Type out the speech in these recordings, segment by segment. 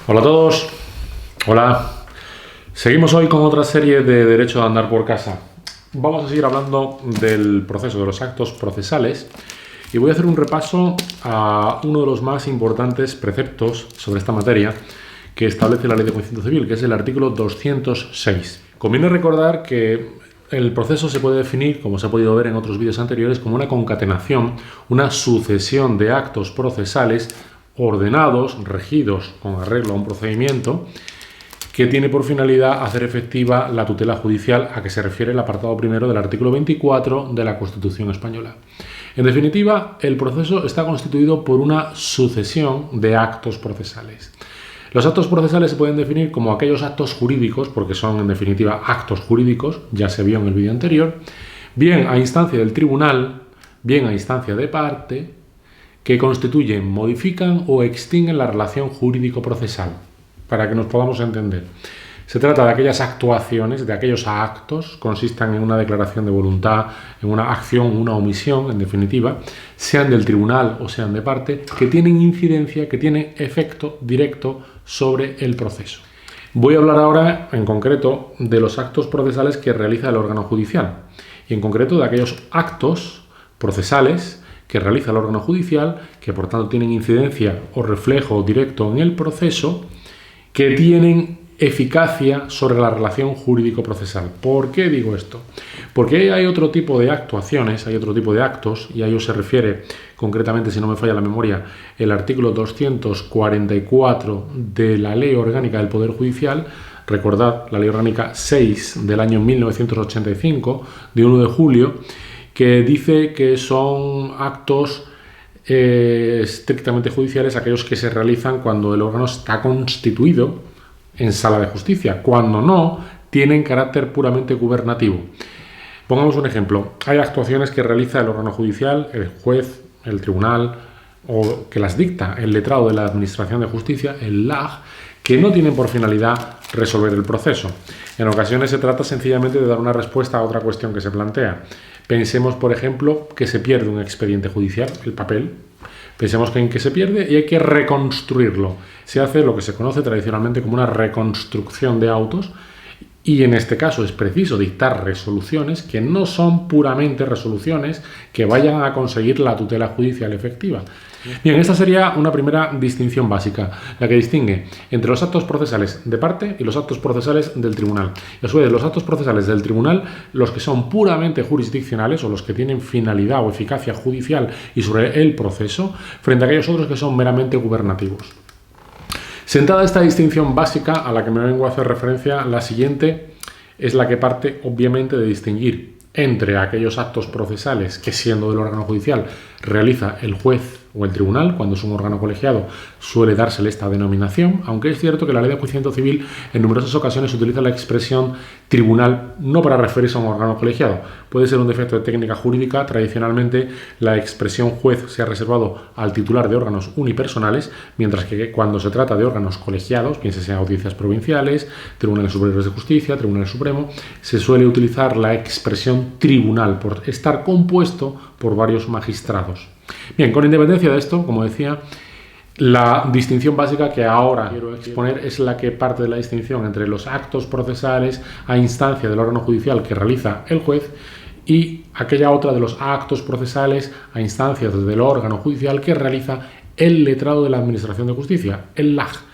Hola a todos, hola. Seguimos hoy con otra serie de Derecho de andar por casa. Vamos a seguir hablando del proceso, de los actos procesales, y voy a hacer un repaso a uno de los más importantes preceptos sobre esta materia que establece la Ley de Enjuiciamiento Civil, que es el artículo 206. Conviene recordar que el proceso se puede definir, como se ha podido ver en otros vídeos anteriores, como una concatenación, una sucesión de actos procesales ordenados, regidos con arreglo a un procedimiento que tiene por finalidad hacer efectiva la tutela judicial a que se refiere el apartado primero del artículo 24 de la Constitución española. En definitiva, el proceso está constituido por una sucesión de actos procesales. Los actos procesales se pueden definir como aquellos actos jurídicos, porque son en definitiva actos jurídicos, ya se vio en el vídeo anterior, bien a instancia del tribunal, bien a instancia de parte, que constituyen, modifican o extinguen la relación jurídico-procesal, para que nos podamos entender. Se trata de aquellas actuaciones, de aquellos actos, consistan en una declaración de voluntad, en una acción, una omisión, en definitiva, sean del tribunal o sean de parte, que tienen incidencia, que tienen efecto directo sobre el proceso. Voy a hablar ahora, en concreto, de los actos procesales que realiza el órgano judicial, y en concreto de aquellos actos procesales que realiza el órgano judicial, que por tanto tienen incidencia o reflejo directo en el proceso, que tienen eficacia sobre la relación jurídico-procesal. ¿Por qué digo esto? Porque hay otro tipo de actuaciones, hay otro tipo de actos, y a ello se refiere concretamente, si no me falla la memoria, el artículo 244 de la Ley Orgánica del Poder Judicial. Recordad, la Ley Orgánica 6 del año 1985, de 1 de julio, que dice que son actos estrictamente judiciales aquellos que se realizan cuando el órgano está constituido en sala de justicia, cuando no, tienen carácter puramente gubernativo. Pongamos un ejemplo. Hay actuaciones que realiza el órgano judicial, el juez, el tribunal, o que las dicta el letrado de la Administración de Justicia, el LAJ, que no tienen por finalidad resolver el proceso. En ocasiones se trata sencillamente de dar una respuesta a otra cuestión que se plantea. Pensemos, por ejemplo, que se pierde un expediente judicial, el papel. Pensemos en que se pierde y hay que reconstruirlo. Se hace lo que se conoce tradicionalmente como una reconstrucción de autos, y en este caso es preciso dictar resoluciones que no son puramente resoluciones que vayan a conseguir la tutela judicial efectiva. Bien, esta sería una primera distinción básica, la que distingue entre los actos procesales de parte y los actos procesales del tribunal. Y a su vez, los actos procesales del tribunal, los que son puramente jurisdiccionales o los que tienen finalidad o eficacia judicial y sobre el proceso, frente a aquellos otros que son meramente gubernativos. Sentada esta distinción básica a la que me vengo a hacer referencia, la siguiente es la que parte obviamente de distinguir entre aquellos actos procesales que, siendo del órgano judicial, realiza el juez o el tribunal. Cuando es un órgano colegiado suele dársele esta denominación, aunque es cierto que la Ley de Enjuiciamiento Civil en numerosas ocasiones utiliza la expresión tribunal no para referirse a un órgano colegiado. Puede ser un defecto de técnica jurídica. Tradicionalmente la expresión juez se ha reservado al titular de órganos unipersonales, mientras que cuando se trata de órganos colegiados, piénsese en audiencias provinciales, tribunales superiores de justicia, tribunal supremo, se suele utilizar la expresión tribunal por estar compuesto por varios magistrados. Bien, con independencia de esto, como decía, la distinción básica que ahora quiero exponer es la que parte de la distinción entre los actos procesales a instancia del órgano judicial que realiza el juez y aquella otra de los actos procesales a instancias del órgano judicial que realiza el letrado de la Administración de Justicia, el LAJ.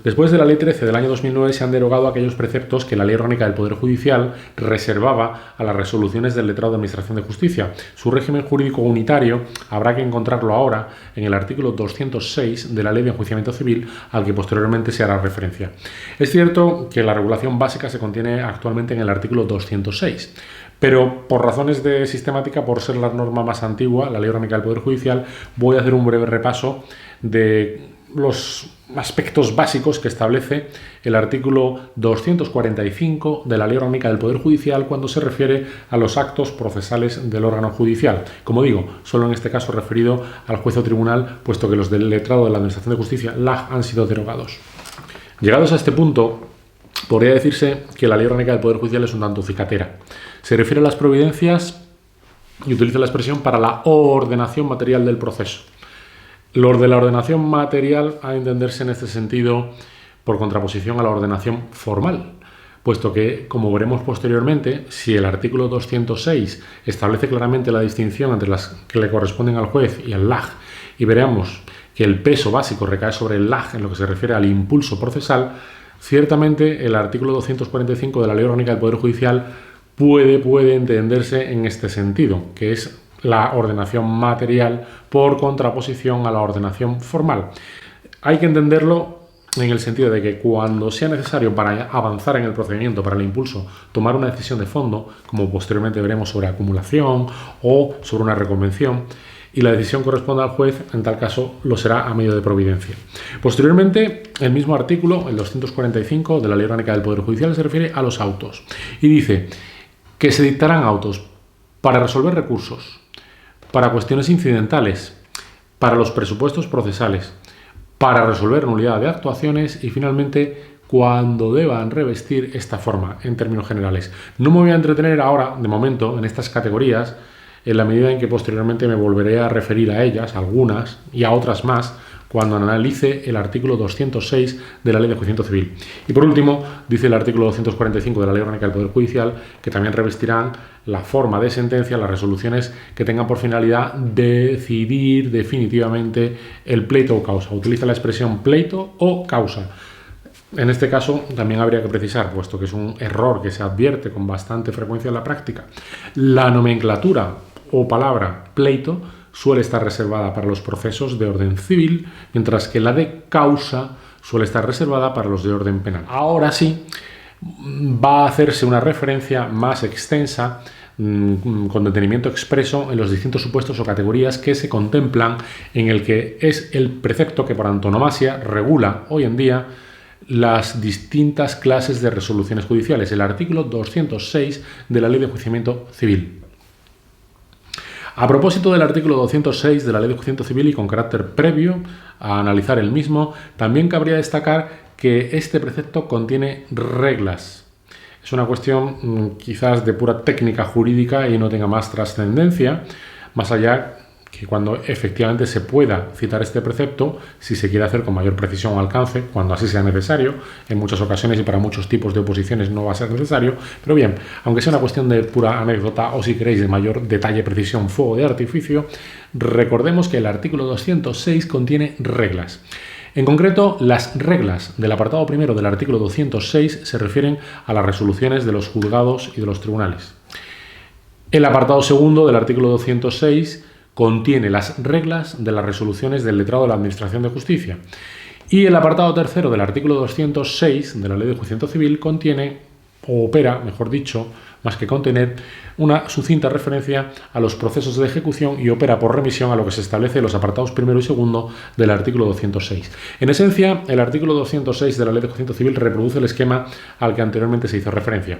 Después de la Ley 13 del año 2009 se han derogado aquellos preceptos que la Ley Orgánica del Poder Judicial reservaba a las resoluciones del letrado de Administración de Justicia. Su régimen jurídico unitario habrá que encontrarlo ahora en el artículo 206 de la Ley de Enjuiciamiento Civil, al que posteriormente se hará referencia. Es cierto que la regulación básica se contiene actualmente en el artículo 206, pero por razones de sistemática, por ser la norma más antigua, la Ley Orgánica del Poder Judicial, voy a hacer un breve repaso de los aspectos básicos que establece el artículo 245 de la Ley Orgánica del Poder Judicial cuando se refiere a los actos procesales del órgano judicial. Como digo, solo en este caso referido al juez o tribunal, puesto que los del letrado de la Administración de Justicia, LAJ, han sido derogados. Llegados a este punto, podría decirse que la Ley Orgánica del Poder Judicial es un tanto cicatera. Se refiere a las providencias y utiliza la expresión para la ordenación material del proceso. Lo de la ordenación material ha de entenderse en este sentido por contraposición a la ordenación formal, puesto que, como veremos posteriormente, si el artículo 206 establece claramente la distinción entre las que le corresponden al juez y al LAG, y veremos que el peso básico recae sobre el LAG en lo que se refiere al impulso procesal, ciertamente el artículo 245 de la Ley Orgánica del Poder Judicial puede entenderse en este sentido, que es la ordenación material por contraposición a la ordenación formal. Hay que entenderlo en el sentido de que cuando sea necesario para avanzar en el procedimiento, para el impulso, tomar una decisión de fondo, como posteriormente veremos sobre acumulación o sobre una reconvención, y la decisión corresponde al juez, en tal caso lo será a medio de providencia. Posteriormente, el mismo artículo, el 245 de la Ley Orgánica del Poder Judicial, se refiere a los autos y dice que se dictarán autos para resolver recursos, para cuestiones incidentales, para los presupuestos procesales, para resolver nulidad de actuaciones y finalmente cuando deban revestir esta forma en términos generales. No me voy a entretener ahora, de momento, en estas categorías, en la medida en que posteriormente me volveré a referir a ellas, algunas y a otras más, cuando analice el artículo 206 de la Ley de Enjuiciamiento Civil. Y por último, dice el artículo 245 de la Ley Orgánica del Poder Judicial que también revestirán la forma de sentencia las resoluciones que tengan por finalidad decidir definitivamente el pleito o causa. Utiliza la expresión pleito o causa. En este caso también habría que precisar, puesto que es un error que se advierte con bastante frecuencia en la práctica, la nomenclatura o palabra pleito suele estar reservada para los procesos de orden civil, mientras que la de causa suele estar reservada para los de orden penal. Ahora sí, va a hacerse una referencia más extensa con detenimiento expreso en los distintos supuestos o categorías que se contemplan en el que es el precepto que por antonomasia regula hoy en día las distintas clases de resoluciones judiciales, el artículo 206 de la Ley de Enjuiciamiento Civil. A propósito del artículo 206 de la Ley de Enjuiciamiento Civil y con carácter previo a analizar el mismo, también cabría destacar que este precepto contiene reglas. Es una cuestión quizás de pura técnica jurídica y no tenga más trascendencia, más allá que cuando efectivamente se pueda citar este precepto, si se quiere hacer con mayor precisión o alcance, cuando así sea necesario, en muchas ocasiones y para muchos tipos de oposiciones no va a ser necesario, pero bien, aunque sea una cuestión de pura anécdota o si queréis de mayor detalle, precisión, fuego de artificio, recordemos que el artículo 206 contiene reglas. En concreto, las reglas del apartado primero del artículo 206 se refieren a las resoluciones de los juzgados y de los tribunales. El apartado segundo del artículo 206 contiene las reglas de las resoluciones del letrado de la Administración de Justicia. Y el apartado tercero del artículo 206 de la Ley de Enjuiciamiento Civil contiene, o opera, mejor dicho, más que contener, una sucinta referencia a los procesos de ejecución y opera por remisión a lo que se establece en los apartados primero y segundo del artículo 206. En esencia, el artículo 206 de la Ley de Enjuiciamiento Civil reproduce el esquema al que anteriormente se hizo referencia.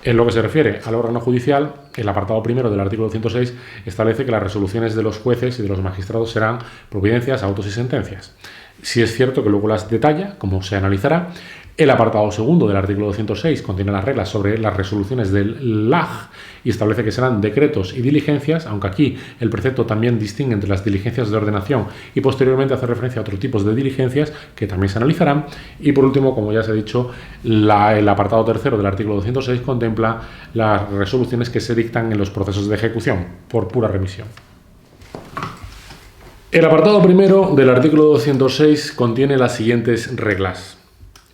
En lo que se refiere al órgano judicial, el apartado primero del artículo 206 establece que las resoluciones de los jueces y de los magistrados serán providencias, autos y sentencias. Si es cierto que luego las detalla, como se analizará, el apartado segundo del artículo 206 contiene las reglas sobre las resoluciones del LAG y establece que serán decretos y diligencias, aunque aquí el precepto también distingue entre las diligencias de ordenación y posteriormente hace referencia a otros tipos de diligencias que también se analizarán. Y por último, como ya se ha dicho, el apartado tercero del artículo 206 contempla las resoluciones que se dictan en los procesos de ejecución por pura remisión. El apartado primero del artículo 206 contiene las siguientes reglas.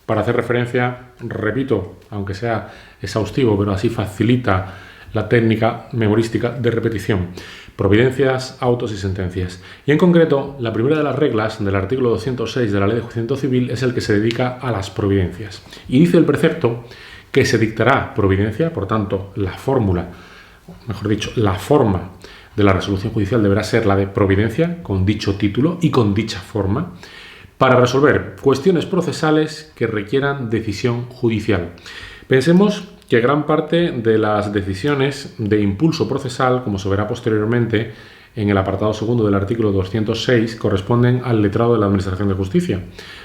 Para hacer referencia, repito, aunque sea exhaustivo, pero así facilita la técnica memorística de repetición: providencias, autos y sentencias. Y en concreto, la primera de las reglas del artículo 206 de la Ley de Enjuiciamiento Civil es el que se dedica a las providencias. Y dice el precepto que se dictará providencia, por tanto, la fórmula, mejor dicho, la forma de la resolución judicial deberá ser la de providencia, con dicho título y con dicha forma, para resolver cuestiones procesales que requieran decisión judicial. Pensemos que gran parte de las decisiones de impulso procesal, como se verá posteriormente en el apartado segundo del artículo 206, corresponden al letrado de la Administración de Justicia.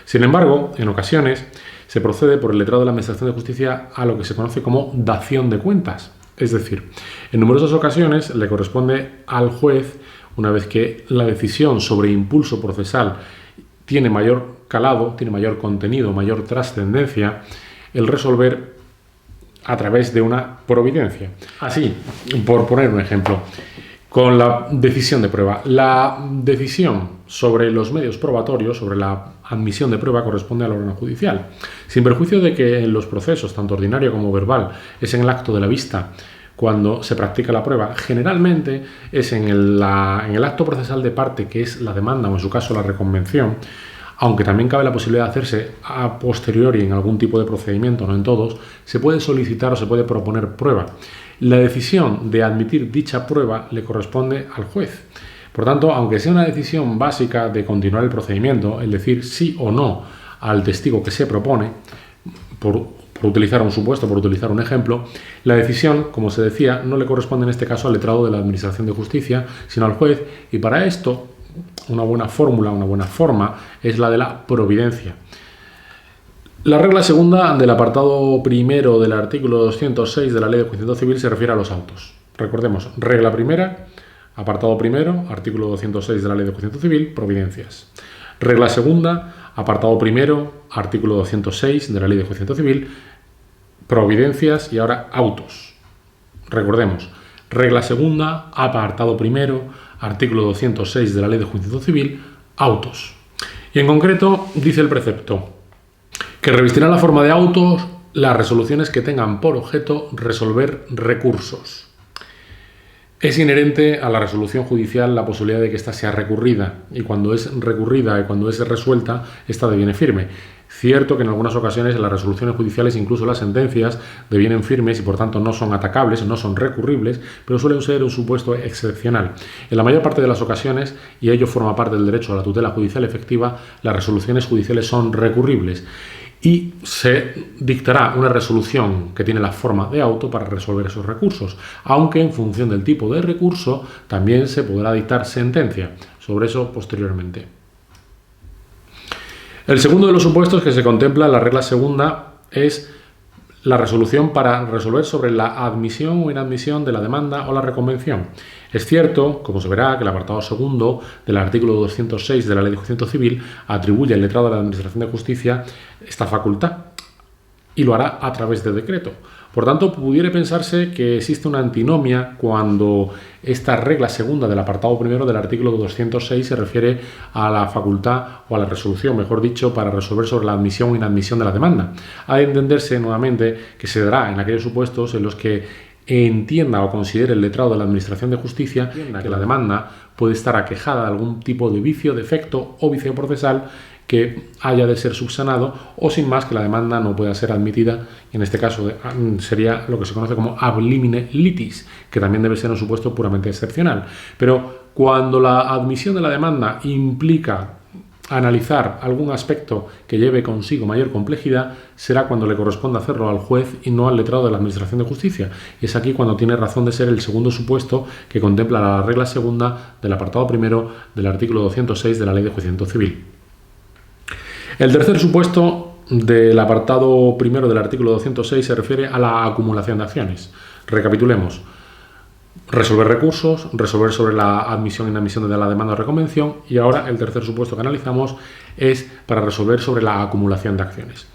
Sin embargo, en ocasiones se procede por el letrado de la Administración de Justicia a lo que se conoce como dación de cuentas, Es decir, en numerosas ocasiones le corresponde al juez, una vez que la decisión sobre impulso procesal tiene mayor calado, tiene mayor contenido, mayor trascendencia, el resolver a través de una providencia. Así, por poner un ejemplo, con la decisión de prueba. La decisión sobre los medios probatorios, sobre la admisión de prueba, corresponde al órgano judicial. Sin perjuicio de que en los procesos, tanto ordinario como verbal, es en el acto de la vista cuando se practica la prueba, generalmente es en el acto procesal de parte, que es la demanda o en su caso la reconvención, aunque también cabe la posibilidad de hacerse a posteriori en algún tipo de procedimiento, no en todos, se puede solicitar o se puede proponer prueba. La decisión de admitir dicha prueba le corresponde al juez. Por tanto, aunque sea una decisión básica de continuar el procedimiento, el decir sí o no al testigo que se propone, por utilizar un supuesto, por utilizar un ejemplo, la decisión, como se decía, no le corresponde en este caso al letrado de la Administración de Justicia, sino al juez, y para esto una buena fórmula, una buena forma es la de la providencia. La regla segunda del apartado primero del artículo 206 de la Ley de Enjuiciamiento Civil se refiere a los autos. Recordemos, regla primera, apartado primero, artículo 206 de la Ley de Enjuiciamiento Civil, providencias. Regla segunda, apartado primero, artículo 206 de la Ley de Enjuiciamiento Civil, providencias, y ahora autos. Recordemos, regla segunda, apartado primero, artículo 206 de la Ley de Enjuiciamiento Civil, autos. Y en concreto dice el precepto que revestirán la forma de autos las resoluciones que tengan por objeto resolver recursos. Es inherente a la resolución judicial la posibilidad de que ésta sea recurrida, y cuando es recurrida y cuando es resuelta, ésta deviene firme. Cierto que en algunas ocasiones las resoluciones judiciales, incluso las sentencias, devienen firmes y por tanto no son atacables, no son recurribles, pero suelen ser un supuesto excepcional. En la mayor parte de las ocasiones, y ello forma parte del derecho a la tutela judicial efectiva, las resoluciones judiciales son recurribles y se dictará una resolución que tiene la forma de auto para resolver esos recursos, aunque en función del tipo de recurso también se podrá dictar sentencia. Sobre eso posteriormente. El segundo de los supuestos que se contempla en la regla segunda es la resolución para resolver sobre la admisión o inadmisión de la demanda o la reconvención. Es cierto, como se verá, que el apartado segundo del artículo 206 de la Ley de Enjuiciamiento Civil atribuye al letrado de la Administración de Justicia esta facultad y lo hará a través de decreto. Por tanto, pudiera pensarse que existe una antinomia cuando esta regla segunda del apartado primero del artículo 206 se refiere a la facultad o a la resolución, mejor dicho, para resolver sobre la admisión o inadmisión de la demanda. Ha de entenderse nuevamente que se dará en aquellos supuestos en los que entienda o considere el letrado de la Administración de Justicia que la demanda puede estar aquejada de algún tipo de vicio, defecto o vicio procesal que haya de ser subsanado, o sin más que la demanda no pueda ser admitida, y en este caso sería lo que se conoce como ab limine litis, que también debe ser un supuesto puramente excepcional. Pero cuando la admisión de la demanda implica analizar algún aspecto que lleve consigo mayor complejidad, será cuando le corresponde hacerlo al juez y no al letrado de la Administración de Justicia. Y es aquí cuando tiene razón de ser el segundo supuesto que contempla la regla segunda del apartado primero del artículo 206 de la Ley de Enjuiciamiento Civil. El tercer supuesto del apartado primero del artículo 206 se refiere a la acumulación de acciones. Recapitulemos. Resolver recursos, resolver sobre la admisión e inadmisión de la demanda o reconvención, y ahora el tercer supuesto que analizamos es para resolver sobre la acumulación de acciones.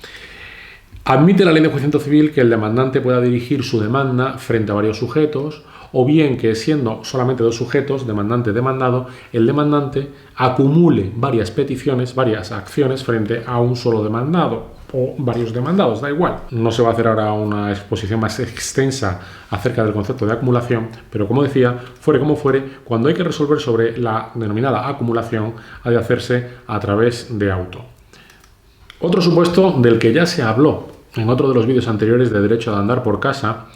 Admite la Ley de Enjuiciamiento Civil que el demandante pueda dirigir su demanda frente a varios sujetos, o bien que siendo solamente dos sujetos, demandante y demandado, el demandante acumule varias peticiones, varias acciones frente a un solo demandado o varios demandados, da igual. No se va a hacer ahora una exposición más extensa acerca del concepto de acumulación, pero como decía, fuere como fuere, cuando hay que resolver sobre la denominada acumulación, ha de hacerse a través de auto. Otro supuesto del que ya se habló en otro de los vídeos anteriores de derecho de andar por casa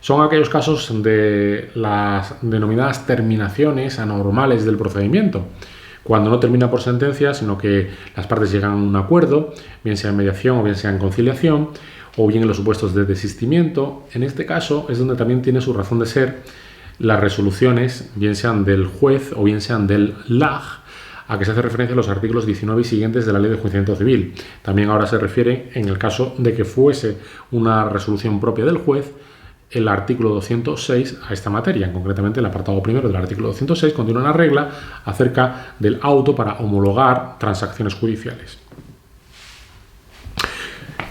son aquellos casos de las denominadas terminaciones anormales del procedimiento, cuando no termina por sentencia, sino que las partes llegan a un acuerdo, bien sea en mediación o bien sea en conciliación, o bien en los supuestos de desistimiento. En este caso es donde también tiene su razón de ser las resoluciones, bien sean del juez o bien sean del LAG, a que se hace referencia a los artículos 19 y siguientes de la Ley de Enjuiciamiento Civil. También ahora se refiere en el caso de que fuese una resolución propia del juez, el artículo 206 a esta materia. Concretamente, el apartado primero del artículo 206 contiene una regla acerca del auto para homologar transacciones judiciales.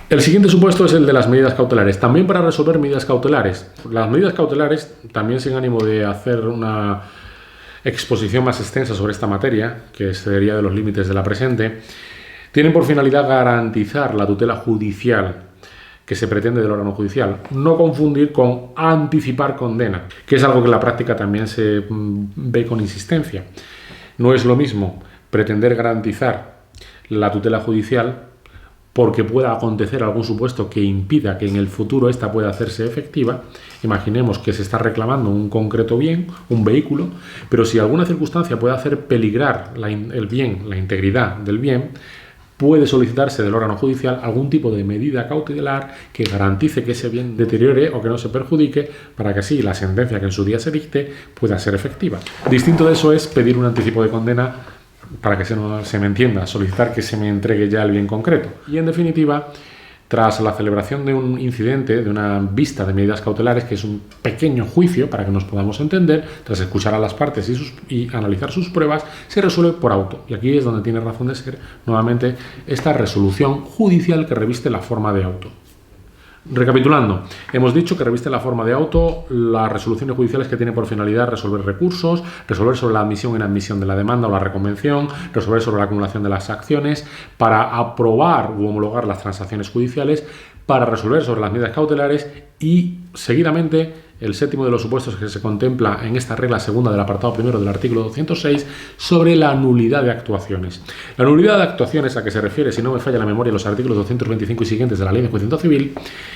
El siguiente supuesto es el de las medidas cautelares. También para resolver medidas cautelares. Las medidas cautelares, también sin ánimo de hacer una exposición más extensa sobre esta materia, que excedería de los límites de la presente, tienen por finalidad garantizar la tutela judicial que se pretende del órgano judicial. No confundir con anticipar condena, que es algo que en la práctica también se ve con insistencia. No es lo mismo pretender garantizar la tutela judicial porque pueda acontecer algún supuesto que impida que en el futuro esta pueda hacerse efectiva. Imaginemos que se está reclamando un concreto bien, un vehículo, pero si alguna circunstancia puede hacer peligrar el bien, la integridad del bien, puede solicitarse del órgano judicial algún tipo de medida cautelar que garantice que ese bien deteriore o que no se perjudique, para que así la sentencia que en su día se dicte pueda ser efectiva. Distinto de eso es pedir un anticipo de condena, para que se me entienda, solicitar que se me entregue ya el bien concreto. Y en definitiva, tras la celebración de un incidente, de una vista de medidas cautelares, que es un pequeño juicio para que nos podamos entender, tras escuchar a las partes y analizar sus pruebas, se resuelve por auto. Y aquí es donde tiene razón de ser nuevamente esta resolución judicial que reviste la forma de auto. Recapitulando, hemos dicho que reviste la forma de auto las resoluciones judiciales que tienen por finalidad resolver recursos, resolver sobre la admisión o inadmisión de la demanda o la reconvención, resolver sobre la acumulación de las acciones, para aprobar u homologar las transacciones judiciales, para resolver sobre las medidas cautelares y, seguidamente, el séptimo de los supuestos que se contempla en esta regla segunda del apartado primero del artículo 206 sobre la nulidad de actuaciones. La nulidad de actuaciones a que se refiere, si no me falla la memoria, los artículos 225 y siguientes de la Ley de Enjuiciamiento Civil,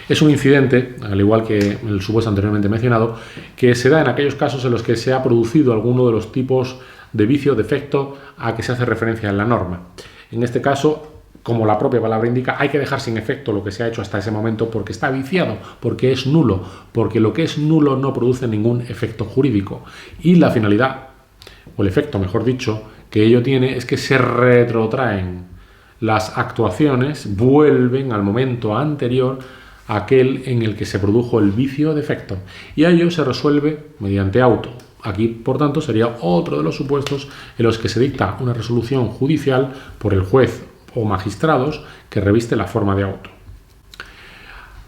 es un incidente, al igual que el supuesto anteriormente mencionado, que se da en aquellos casos en los que se ha producido alguno de los tipos de vicio, defecto a que se hace referencia en la norma. En este caso, como la propia palabra indica, hay que dejar sin efecto lo que se ha hecho hasta ese momento porque está viciado, porque es nulo, porque lo que es nulo no produce ningún efecto jurídico. Y la finalidad, o el efecto, mejor dicho, que ello tiene es que se retrotraen las actuaciones, vuelven al momento anterior a aquel en el que se produjo el vicio o defecto. Y a ello se resuelve mediante auto. Aquí, por tanto, sería otro de los supuestos en los que se dicta una resolución judicial por el juez o magistrados que reviste la forma de auto.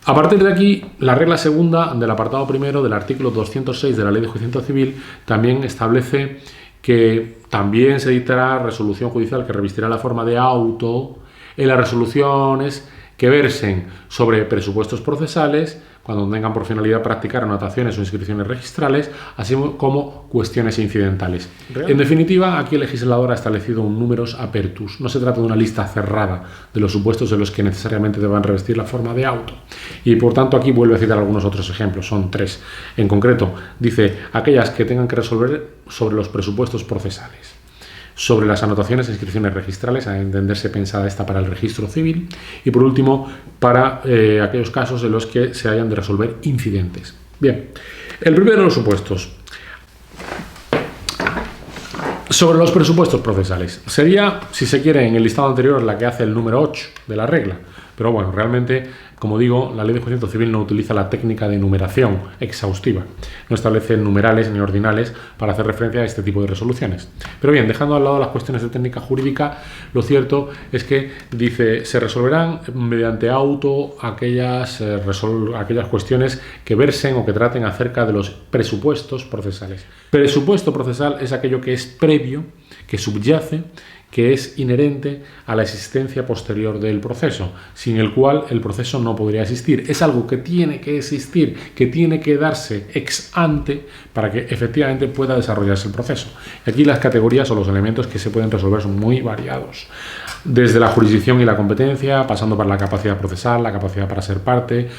A partir de aquí, la regla segunda del apartado primero del artículo 206 de la Ley de Enjuiciamiento Civil también establece que también se dictará resolución judicial que revestirá la forma de auto en las resoluciones que versen sobre presupuestos procesales, cuando tengan por finalidad practicar anotaciones o inscripciones registrales, así como cuestiones incidentales. En definitiva, aquí el legislador ha establecido un numerus apertus. No se trata de una lista cerrada de los supuestos en los que necesariamente deban revestir la forma de auto. Y por tanto, aquí vuelve a citar algunos otros ejemplos, son 3. En concreto, dice aquellas que tengan que resolver sobre los presupuestos procesales, sobre las anotaciones e inscripciones registrales, a entenderse pensada esta para el registro civil, y por último, para aquellos casos en los que se hayan de resolver incidentes. Bien, el primero de los supuestos. Sobre los presupuestos procesales. Sería, si se quiere, en el listado anterior la que hace el número 8 de la regla. Pero bueno, realmente, como digo, la Ley de Enjuiciamiento Civil no utiliza la técnica de numeración exhaustiva. No establece numerales ni ordinales para hacer referencia a este tipo de resoluciones. Pero bien, dejando al lado las cuestiones de técnica jurídica, lo cierto es que dice, se resolverán mediante auto aquellas cuestiones que versen o que traten acerca de los presupuestos procesales. Presupuesto procesal es aquello que es previo, que subyace, que es inherente a la existencia posterior del proceso, sin el cual el proceso no podría existir. Es algo que tiene que existir, que tiene que darse ex ante para que efectivamente pueda desarrollarse el proceso. Y aquí las categorías o los elementos que se pueden resolver son muy variados. Desde la jurisdicción y la competencia, pasando por la capacidad procesal, la capacidad para ser parte,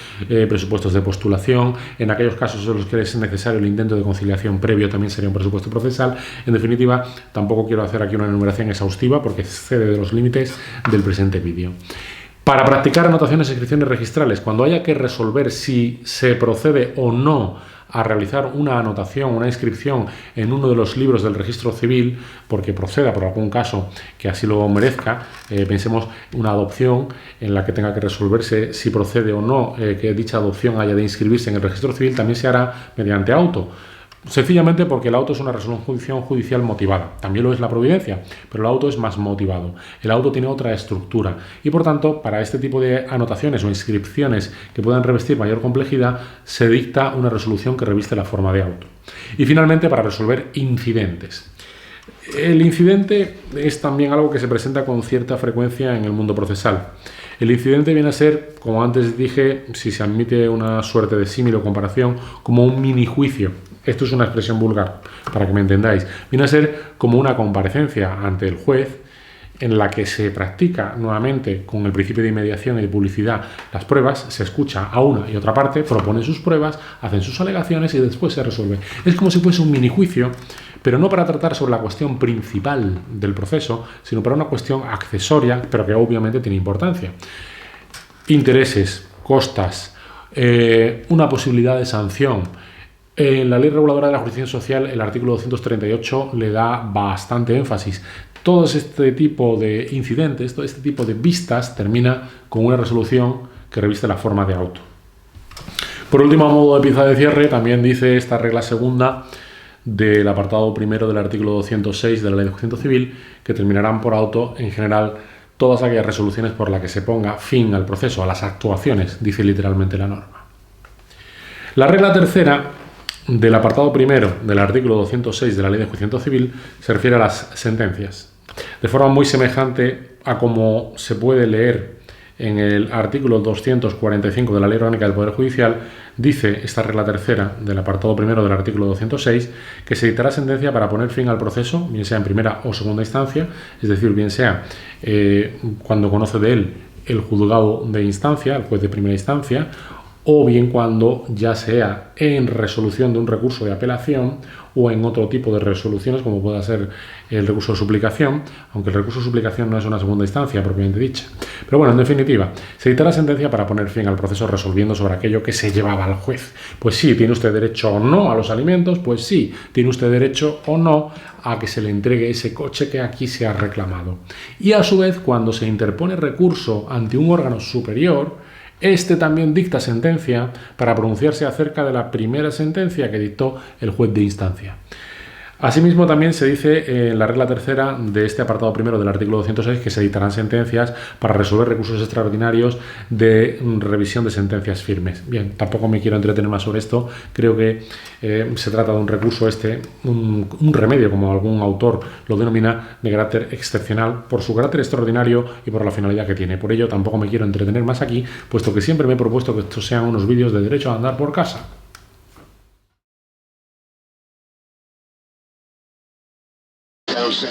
presupuestos de postulación. En aquellos casos en los que es necesario el intento de conciliación previo también sería un presupuesto procesal. En definitiva, tampoco quiero hacer aquí una enumeración exhaustiva porque excede de los límites del presente vídeo. Para practicar anotaciones e inscripciones registrales, cuando haya que resolver si se procede o no a realizar una anotación, una inscripción en uno de los libros del registro civil, porque proceda por algún caso que así lo merezca, pensemos una adopción en la que tenga que resolverse si procede o no que dicha adopción haya de inscribirse en el registro civil, también se hará mediante auto. Sencillamente porque el auto es una resolución judicial motivada. También lo es la providencia, pero el auto es más motivado. El auto tiene otra estructura y, por tanto, para este tipo de anotaciones o inscripciones que puedan revestir mayor complejidad, se dicta una resolución que reviste la forma de auto. Y, finalmente, para resolver incidentes. El incidente es también algo que se presenta con cierta frecuencia en el mundo procesal. El incidente viene a ser, como antes dije, si se admite una suerte de símil o comparación, como un mini juicio. Esto es una expresión vulgar, para que me entendáis. Viene a ser como una comparecencia ante el juez en la que se practica nuevamente con el principio de inmediación y de publicidad las pruebas, se escucha a una y otra parte, proponen sus pruebas, hacen sus alegaciones y después se resuelve. Es como si fuese un mini juicio, pero no para tratar sobre la cuestión principal del proceso, sino para una cuestión accesoria, pero que obviamente tiene importancia. Intereses, costas, una posibilidad de sanción. En la Ley Reguladora de la Jurisdicción Social, el artículo 238 le da bastante énfasis. Todo este tipo de incidentes, todo este tipo de vistas termina con una resolución que reviste la forma de auto. Por último, a modo de pinza de cierre, también dice esta regla segunda del apartado primero del artículo 206 de la Ley de Enjuiciamiento Civil que terminarán por auto en general todas aquellas resoluciones por las que se ponga fin al proceso, a las actuaciones, dice literalmente la norma. La regla tercera del apartado primero del artículo 206 de la Ley de Enjuiciamiento Civil se refiere a las sentencias. De forma muy semejante a como se puede leer en el artículo 245 de la Ley Orgánica del Poder Judicial, dice esta regla tercera del apartado primero del artículo 206 que se dictará sentencia para poner fin al proceso, bien sea en primera o segunda instancia, es decir, bien sea cuando conoce de él el juzgado de instancia, el juez de primera instancia, o bien cuando ya sea en resolución de un recurso de apelación o en otro tipo de resoluciones como pueda ser el recurso de suplicación, aunque el recurso de suplicación no es una segunda instancia propiamente dicha. Pero bueno, en definitiva, se dicta la sentencia para poner fin al proceso resolviendo sobre aquello que se llevaba al juez. Pues sí, ¿tiene usted derecho o no a los alimentos? Pues sí, ¿tiene usted derecho o no a que se le entregue ese coche que aquí se ha reclamado? Y a su vez, cuando se interpone recurso ante un órgano superior, este también dicta sentencia para pronunciarse acerca de la primera sentencia que dictó el juez de instancia. Asimismo, también se dice en la regla tercera de este apartado primero del artículo 206 que se dictarán sentencias para resolver recursos extraordinarios de revisión de sentencias firmes. Bien, tampoco me quiero entretener más sobre esto. Creo que se trata de un recurso un remedio, como algún autor lo denomina, de carácter excepcional por su carácter extraordinario y por la finalidad que tiene. Por ello, tampoco me quiero entretener más aquí, puesto que siempre me he propuesto que estos sean unos vídeos de derecho a andar por casa. No sé.